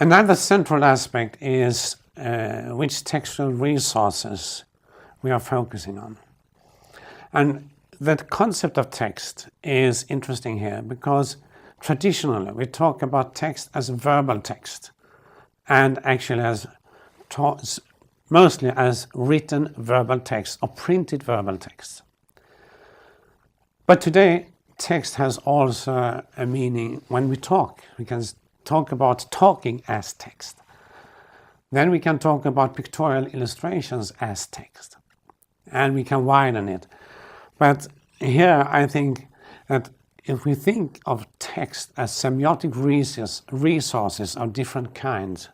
Another central aspect is which textual resources we are focusing on. And that concept of text is interesting here because traditionally we talk about text as verbal text and actually as mostly as written verbal text or printed verbal text. But today text has also a meaning when we talk. We can talk about talking as text. Then we can talk about pictorial illustrations as text. And we can widen it. But here I think that if we think of text as semiotic resources of different kinds,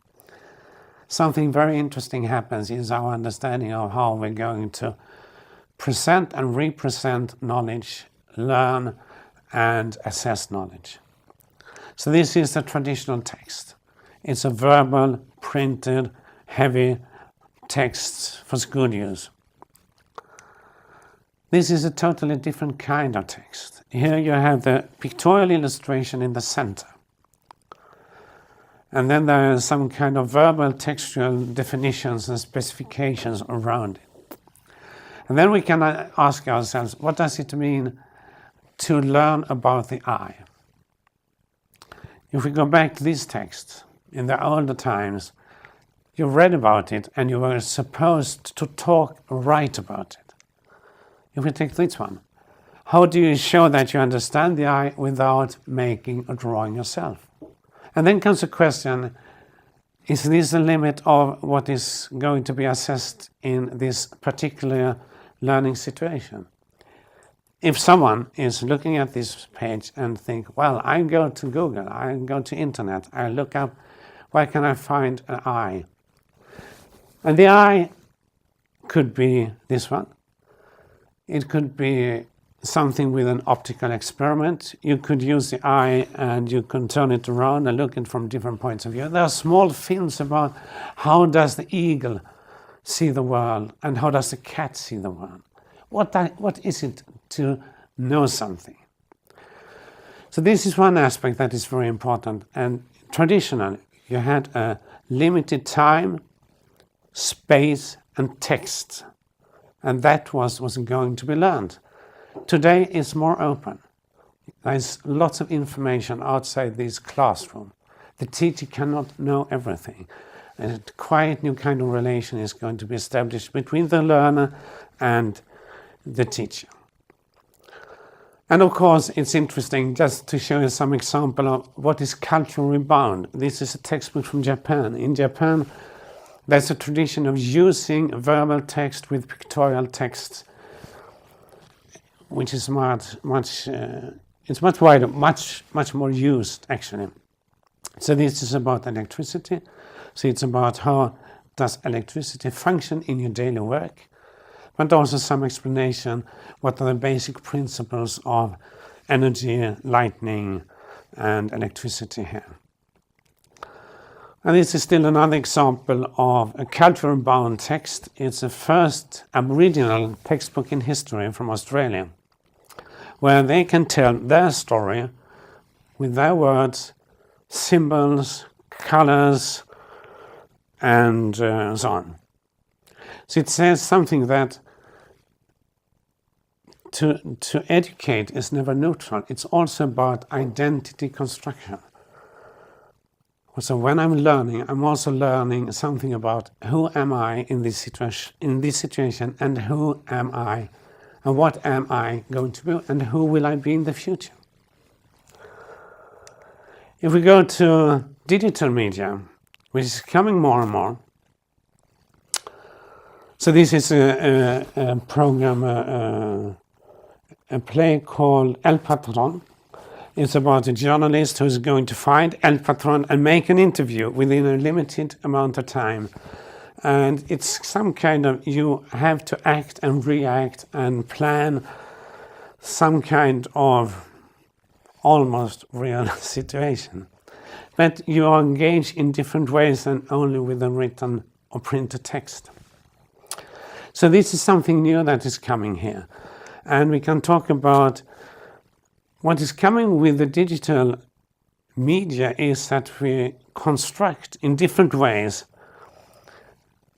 something very interesting happens in our understanding of how we're going to present and represent knowledge, learn and assess knowledge. So this is the traditional text. It's a verbal, printed, heavy text for school use. This is a totally different kind of text. Here you have the pictorial illustration in the center. And then there are some kind of verbal textual definitions and specifications around it. And then we can ask ourselves, what does it mean to learn about the eye? If we go back to this text, in the older times, you read about it and you were supposed to talk right about it. If we take this one, how do you show that you understand the eye without making a drawing yourself? And then comes the question, is this the limit of what is going to be assessed in this particular learning situation? If someone is looking at this page and think, well, I go to Google, I go to internet, I look up, where can I find an eye? And the eye could be this one. It could be something with an optical experiment. You could use the eye and you can turn it around and look at it from different points of view. There are small films about how does the eagle see the world and how does the cat see the world. What is it to know something? So this is one aspect that is very important. And traditionally, you had a limited time, space and text. And that was going to be learned. Today it's more open. There's lots of information outside this classroom. The teacher cannot know everything. A quiet new kind of relation is going to be established between the learner and the teacher. And of course it's interesting just to show you some example of what is culturally bound. This is a textbook from Japan. In Japan there's a tradition of using verbal text with pictorial text, which is much wider, much more used actually. So this is about electricity. So it's about how does electricity function in your daily work, but also some explanation what are the basic principles of energy, lightning, and electricity here. And this is still another example of a culturally bound text. It's the first Aboriginal textbook in history from Australia, where they can tell their story with their words, symbols, colors, and so on. So it says something that to educate is never neutral. It's also about identity construction. So when I'm learning, I'm also learning something about who am I in this situation, and who am I, and what am I going to be, and who will I be in the future. If we go to digital media, which is coming more and more, so this is a program, a play called El Patron. It's about a journalist who's going to find El Patron and make an interview within a limited amount of time. And it's some kind of, you have to act and react and plan some kind of almost real situation. But you are engaged in different ways than only with a written or printed text. So this is something new that is coming here. And we can talk about what is coming with the digital media is that we construct in different ways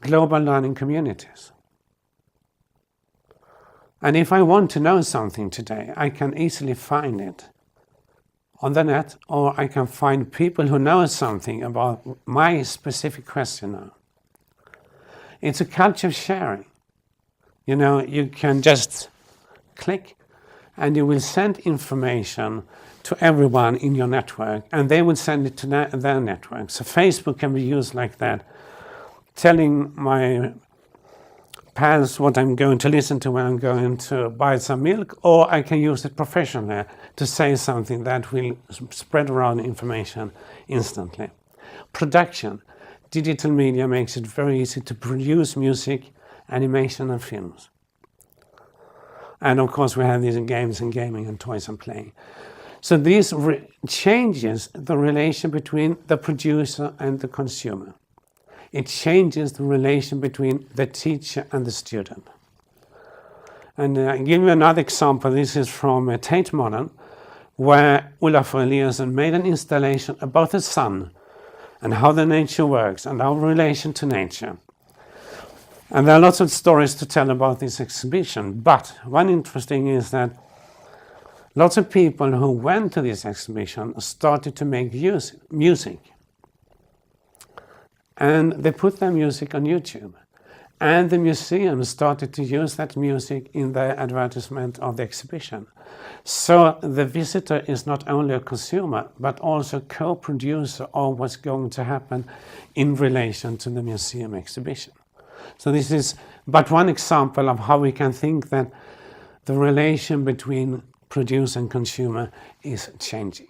global learning communities. And if I want to know something today, I can easily find it on the net, or I can find people who know something about my specific question now. It's a culture of sharing. You know, you can just click and you will send information to everyone in your network, and they will send it to their network. So Facebook can be used like that, telling my pals what I'm going to listen to when I'm going to buy some milk, or I can use it professionally to say something that will spread around information instantly. Production. Digital media makes it very easy to produce music, animation and films. And of course we have these games and gaming and toys and playing. So this changes the relation between the producer and the consumer. It changes the relation between the teacher and the student. And I'll give you another example. This is from Tate Modern, where Olaf Eliasson made an installation about the sun and how the nature works and our relation to nature. And there are lots of stories to tell about this exhibition, but one interesting is that lots of people who went to this exhibition started to make music. And they put their music on YouTube. And the museum started to use that music in their advertisement of the exhibition. So the visitor is not only a consumer, but also co-producer of what's going to happen in relation to the museum exhibition. So this is but one example of how we can think that the relation between producer and consumer is changing.